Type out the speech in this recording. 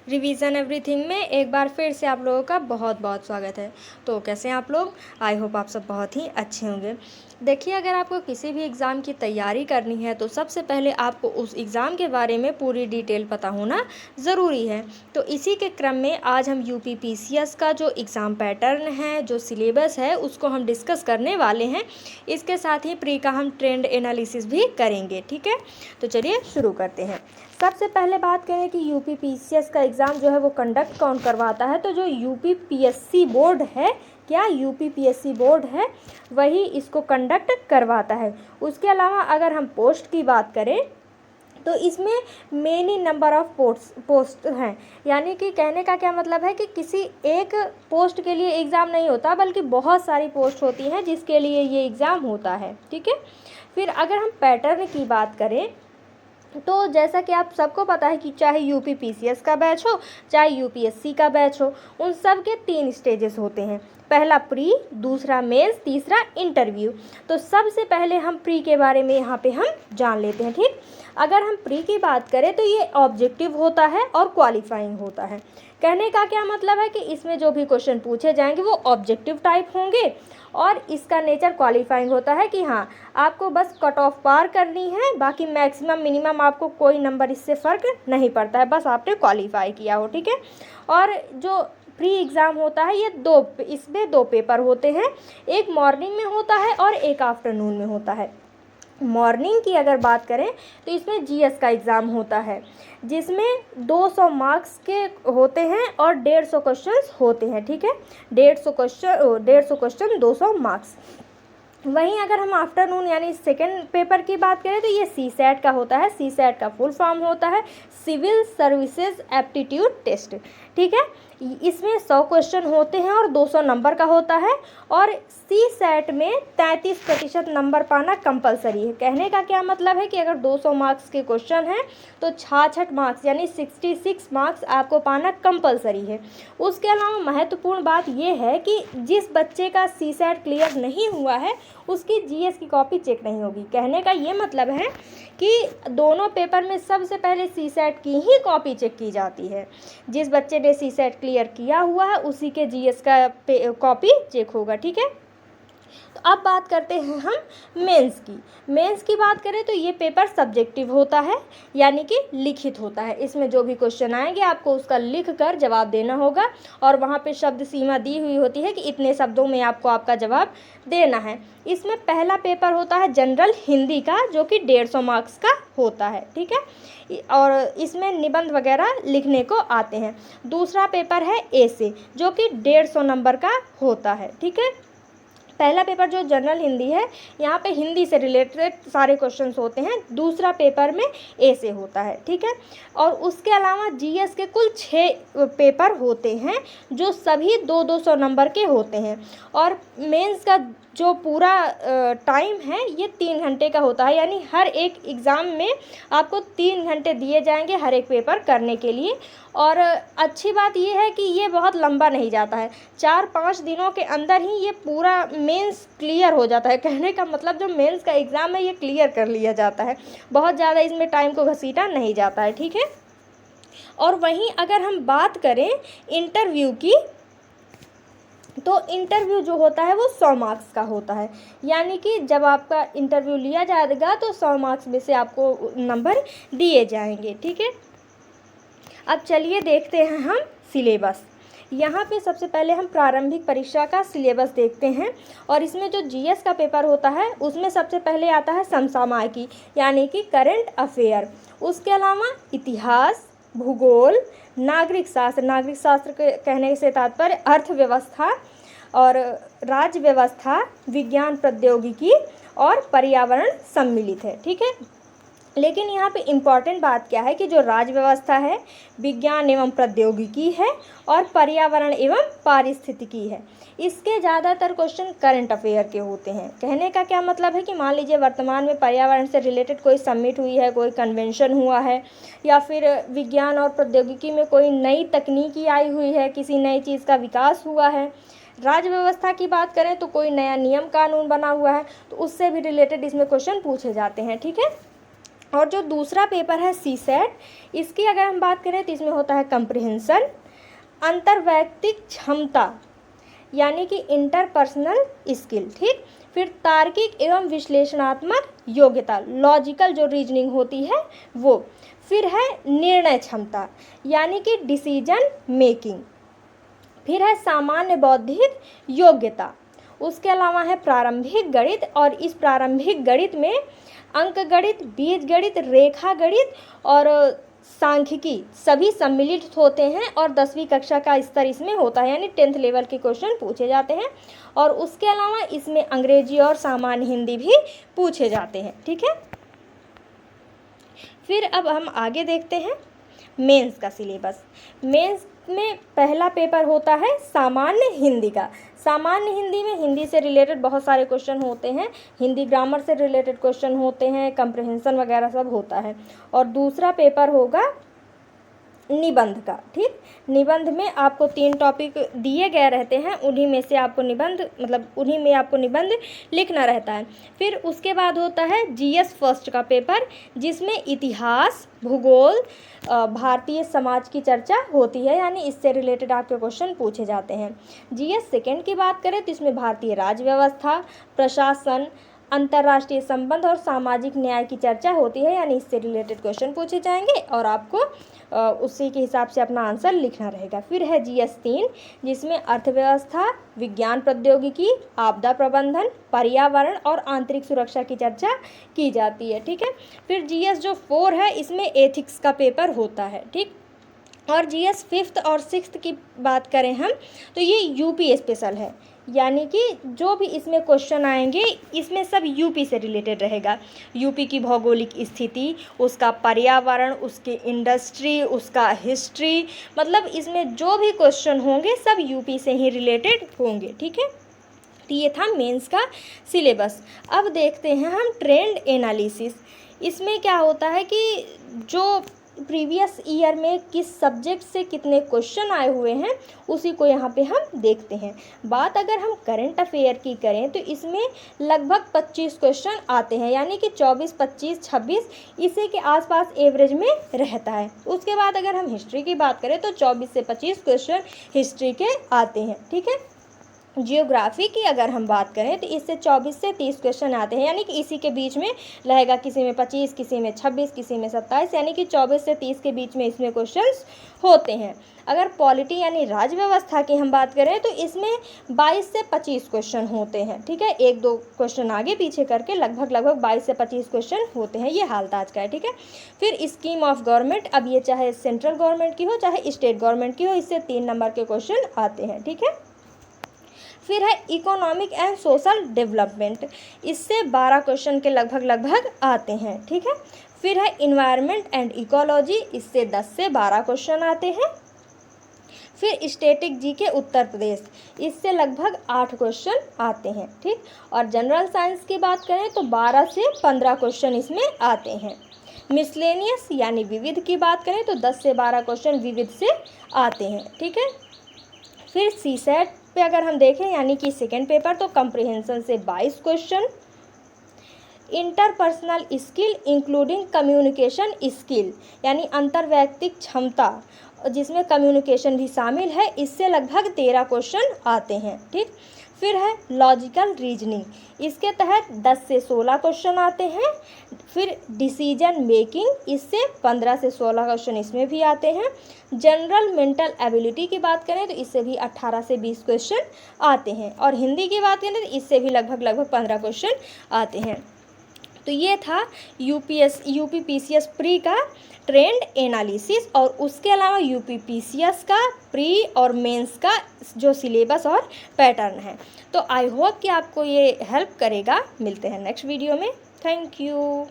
Revision everything में एक बार फिर से आप लोगों का बहुत बहुत स्वागत है। तो कैसे हैं आप लोग? आई होप आप सब बहुत ही अच्छे होंगे। देखिए, अगर आपको किसी भी एग्ज़ाम की तैयारी करनी है तो सबसे पहले आपको उस एग्ज़ाम के बारे में पूरी डिटेल पता होना ज़रूरी है। तो इसी के क्रम में आज हम यूपी पीसीएस का जो एग्ज़ाम पैटर्न है, जो सिलेबस है, उसको हम डिस्कस करने वाले हैं। इसके साथ ही प्री का हम ट्रेंड एनालिसिस भी करेंगे। ठीक है, तो चलिए शुरू करते हैं। सबसे पहले बात करें कि यूपी पीसीएस का एग्ज़ाम जो है वो कंडक्ट कौन करवाता है, तो जो यूपी पीएससी बोर्ड है, क्या यूपी पीएससी बोर्ड है, वही इसको कंडक्ट करवाता है। उसके अलावा अगर हम पोस्ट की बात करें तो इसमें मेनी नंबर ऑफ पोस्ट हैं, यानी कि कहने का क्या मतलब है कि किसी एक पोस्ट के लिए एग्ज़ाम नहीं होता बल्कि बहुत सारी पोस्ट होती हैं जिसके लिए ये एग्ज़ाम होता है। ठीक है, फिर अगर हम पैटर्न की बात करें तो जैसा कि आप सबको पता है कि चाहे यूपी पीसीएस का बैच हो, चाहे यूपीएससी का बैच हो, उन सब के 3 स्टेजेस होते हैं। पहला प्री, दूसरा मेंस, तीसरा इंटरव्यू। तो सबसे पहले हम प्री के बारे में यहाँ पे हम जान लेते हैं। ठीक, अगर हम प्री की बात करें तो ये ऑब्जेक्टिव होता है और क्वालिफाइंग होता है। कहने का क्या मतलब है कि इसमें जो भी क्वेश्चन पूछे जाएंगे वो ऑब्जेक्टिव टाइप होंगे और इसका नेचर क्वालिफाइंग होता है कि हाँ, आपको बस कट ऑफ पार करनी है, बाकी मैक्सिमम मिनिमम आपको कोई नंबर इससे फ़र्क नहीं पड़ता है, बस आपने क्वालिफाई किया हो। ठीक है, और जो प्री एग्ज़ाम होता है ये इसमें 2 पेपर होते हैं, एक मॉर्निंग में होता है और एक आफ्टरनून में होता है। मॉर्निंग की अगर बात करें तो इसमें जीएस का एग्ज़ाम होता है जिसमें 200 मार्क्स के होते हैं और 150 क्वेश्चंस होते हैं। ठीक है, 150 क्वेश्चन 200 मार्क्स। वहीं अगर हम आफ्टरनून यानी सेकेंड पेपर की बात करें तो ये सीसैट का होता है। सीसैट का फुल फॉर्म होता है सिविल सर्विसेज एप्टीट्यूड टेस्ट। ठीक है, इसमें 100 क्वेश्चन होते हैं और 200 नंबर का होता है और सीसैट में 33% नंबर पाना कंपलसरी है। कहने का क्या मतलब है कि अगर 200 मार्क्स के क्वेश्चन हैं तो 66 मार्क्स यानी 66 मार्क्स आपको पाना कंपलसरी है। उसके अलावा महत्वपूर्ण बात यह है कि जिस बच्चे का सीसैट क्लियर नहीं हुआ है उसकी जीएस की कॉपी चेक नहीं होगी। कहने का ये मतलब है कि दोनों पेपर में सबसे पहले सीसैट की ही कॉपी चेक की जाती है। जिस बच्चे ने सीसैट क्लियर किया हुआ है उसी के जीएस का कॉपी चेक होगा। ठीक है, तो अब बात करते हैं हम मेंस की। मेंस की बात करें तो ये पेपर सब्जेक्टिव होता है, यानी कि लिखित होता है। इसमें जो भी क्वेश्चन आएंगे आपको उसका लिख कर जवाब देना होगा और वहाँ पे शब्द सीमा दी हुई होती है कि इतने शब्दों में आपको आपका जवाब देना है। इसमें पहला पेपर होता है जनरल हिंदी का जो कि 150 मार्क्स का होता है। ठीक है, और इसमें निबंध वगैरह लिखने को आते हैं। दूसरा पेपर है एसे जो कि 150 नंबर का होता है। ठीक है, पहला पेपर जो जनरल हिंदी है यहाँ पे हिंदी से रिलेटेड सारे क्वेश्चंस होते हैं, दूसरा पेपर में ए से होता है। ठीक है, और उसके अलावा जीएस के कुल 6 पेपर होते हैं जो सभी 200 नंबर के होते हैं और मेंस का जो पूरा टाइम है ये 3 घंटे का होता है, यानी हर एक एग्ज़ाम में आपको 3 घंटे दिए जाएंगे हर एक पेपर करने के लिए। और अच्छी बात ये है कि ये बहुत लंबा नहीं जाता है, 4-5 दिनों के अंदर ही ये पूरा मेंस क्लियर हो जाता है। कहने का मतलब जो मेंस का एग्ज़ाम है ये क्लियर कर लिया जाता है, बहुत ज़्यादा इसमें टाइम को घसीटा नहीं जाता है। ठीक है, और वहीं अगर हम बात करें इंटरव्यू की तो इंटरव्यू जो होता है वो 100 मार्क्स का होता है, यानी कि जब आपका इंटरव्यू लिया जाएगा तो 100 मार्क्स में से आपको नंबर दिए जाएंगे। ठीक है, अब चलिए देखते हैं हम सिलेबस। यहाँ पे सबसे पहले हम प्रारंभिक परीक्षा का सिलेबस देखते हैं और इसमें जो जीएस का पेपर होता है उसमें सबसे पहले आता है समसामयिकी यानी कि करंट अफेयर। उसके अलावा इतिहास, भूगोल, नागरिक शास्त्र के कहने से तात्पर्य अर्थव्यवस्था और राज्य व्यवस्था, विज्ञान प्रौद्योगिकी और पर्यावरण सम्मिलित है। ठीक है, लेकिन यहाँ पे इम्पॉर्टेंट बात क्या है कि जो राज्य व्यवस्था है, विज्ञान एवं प्रौद्योगिकी है और पर्यावरण एवं पारिस्थितिकी है, इसके ज़्यादातर क्वेश्चन करंट अफेयर के होते हैं। कहने का क्या मतलब है कि मान लीजिए वर्तमान में पर्यावरण से रिलेटेड कोई समिट हुई है, कोई कन्वेंशन हुआ है, या फिर विज्ञान और प्रौद्योगिकी में कोई नई तकनीकी आई हुई है, किसी नई चीज़ का विकास हुआ है। राज्य व्यवस्था की बात करें तो कोई नया नियम कानून बना हुआ है, तो उससे भी रिलेटेड इसमें क्वेश्चन पूछे जाते हैं। ठीक है, और जो दूसरा पेपर है सीसेट, इसकी अगर हम बात करें तो इसमें होता है कंप्रिहेंशन, अंतर्वैयक्तिक क्षमता यानी कि इंटरपर्सनल स्किल, ठीक। फिर तार्किक एवं विश्लेषणात्मक योग्यता, लॉजिकल जो रीजनिंग होती है वो। फिर है निर्णय क्षमता यानी कि डिसीजन मेकिंग। फिर है सामान्य बौद्धिक योग्यता। उसके अलावा है प्रारंभिक गणित, और इस प्रारंभिक गणित में अंक गणित, बीज गणित, रेखा गणित और सांख्यिकी सभी सम्मिलित होते हैं, और 10वीं कक्षा का स्तर इसमें होता है, यानी 10th लेवल के क्वेश्चन पूछे जाते हैं। और उसके अलावा इसमें अंग्रेजी और सामान्य हिंदी भी पूछे जाते हैं, ठीक है। फिर अब हम आगे देखते हैं मेंस का सिलेबस। मेंस में पहला पेपर होता है सामान्य हिंदी का। सामान्य हिंदी में हिंदी से रिलेटेड बहुत सारे क्वेश्चन होते हैं, हिंदी ग्रामर से रिलेटेड क्वेश्चन होते हैं, कंप्रिहेंशन वगैरह सब होता है। और दूसरा पेपर होगा निबंध का, ठीक। निबंध में आपको 3 टॉपिक दिए गए रहते हैं, उन्हीं में से आपको निबंध लिखना रहता है। फिर उसके बाद होता है जीएस फर्स्ट का पेपर, जिसमें इतिहास, भूगोल, भारतीय समाज की चर्चा होती है, यानी इससे रिलेटेड आपके क्वेश्चन पूछे जाते हैं। जीएस सेकेंड की बात करें तो इसमें भारतीय राज्य व्यवस्था, प्रशासन, अंतर्राष्ट्रीय संबंध और सामाजिक न्याय की चर्चा होती है, यानी इससे रिलेटेड क्वेश्चन पूछे जाएंगे और आपको उसी के हिसाब से अपना आंसर लिखना रहेगा। फिर है जीएस 3, जिसमें अर्थव्यवस्था, विज्ञान प्रौद्योगिकी, आपदा प्रबंधन, पर्यावरण और आंतरिक सुरक्षा की चर्चा की जाती है, ठीक है। फिर जीएस जो 4 है, इसमें एथिक्स का पेपर होता है, ठीक। और जीएस 5th और 6th की बात करें हम तो ये यूपी स्पेशल है, यानी कि जो भी इसमें क्वेश्चन आएंगे इसमें सब यूपी से रिलेटेड रहेगा। यूपी की भौगोलिक स्थिति, उसका पर्यावरण, उसके इंडस्ट्री, उसका हिस्ट्री, मतलब इसमें जो भी क्वेश्चन होंगे सब यूपी से ही रिलेटेड होंगे, ठीक है। तो ये था मेंस का सिलेबस। अब देखते हैं हम ट्रेंड एनालिसिस। इसमें क्या होता है कि जो प्रीवियस ईयर में किस सब्जेक्ट से कितने क्वेश्चन आए हुए हैं उसी को यहाँ पे हम देखते हैं। बात अगर हम करंट अफेयर की करें तो इसमें लगभग 25 क्वेश्चन आते हैं, यानी कि 24, 25, 26 इसी के आसपास एवरेज में रहता है। उसके बाद अगर हम हिस्ट्री की बात करें तो 24 से 25 क्वेश्चन हिस्ट्री के आते हैं, ठीक है। जियोग्राफी की अगर हम बात करें तो इससे 24 से 30 क्वेश्चन आते हैं, यानी कि इसी के बीच में रहेगा, किसी में 25, किसी में 26, किसी में 27, यानी कि 24 से 30 के बीच में इसमें क्वेश्चंस होते हैं। अगर पॉलिटी यानी राज्य व्यवस्था की हम बात करें तो इसमें 22 से 25 क्वेश्चन होते हैं, ठीक है। 1-2 क्वेश्चन आगे पीछे करके लगभग 22 से 25 क्वेश्चन होते हैं, ये हालत आज का है, ठीक है। फिर स्कीम ऑफ गवर्नमेंट, अब ये चाहे सेंट्रल गवर्नमेंट की हो चाहे स्टेट गवर्नमेंट की हो, इससे 3 नंबर के क्वेश्चन आते हैं, ठीक है। फिर है इकोनॉमिक एंड सोशल डेवलपमेंट, इससे 12 क्वेश्चन के लगभग आते हैं, ठीक है। फिर है इन्वायरमेंट एंड इकोलॉजी, इससे 10 से 12 क्वेश्चन आते हैं। फिर स्टैटिक जीके उत्तर प्रदेश, इससे लगभग 8 क्वेश्चन आते हैं, ठीक। और जनरल साइंस की बात करें तो 12 से 15 क्वेश्चन इसमें आते हैं। मिसलेनियस यानी विविध की बात करें तो 10 से 12 क्वेश्चन विविध से आते हैं, ठीक है। फिर सीसेट पे अगर हम देखें यानी कि सेकेंड पेपर तो कंप्रिहेंशन से 22 question, interpersonal skill including communication skill यानी अंतर्वैयक्तिक क्षमता जिसमें कम्युनिकेशन भी शामिल है, इससे लगभग 13 क्वेश्चन आते हैं, ठीक। फिर है लॉजिकल रीजनिंग, इसके तहत 10 से 16 क्वेश्चन आते हैं। फिर डिसीजन मेकिंग, इससे 15 से 16 क्वेश्चन इसमें भी आते हैं। जनरल मेंटल एबिलिटी की बात करें तो इससे भी 18 से 20 क्वेश्चन आते हैं। और हिंदी की बात करें तो इससे भी लगभग 15 क्वेश्चन आते हैं। तो ये था यूपी पीसीएस प्री का ट्रेंड एनालिसिस, और उसके अलावा यूपी पीसीएस का प्री और मेंस का जो सिलेबस और पैटर्न है। तो आई होप कि आपको ये हेल्प करेगा। मिलते हैं नेक्स्ट वीडियो में। Thank you.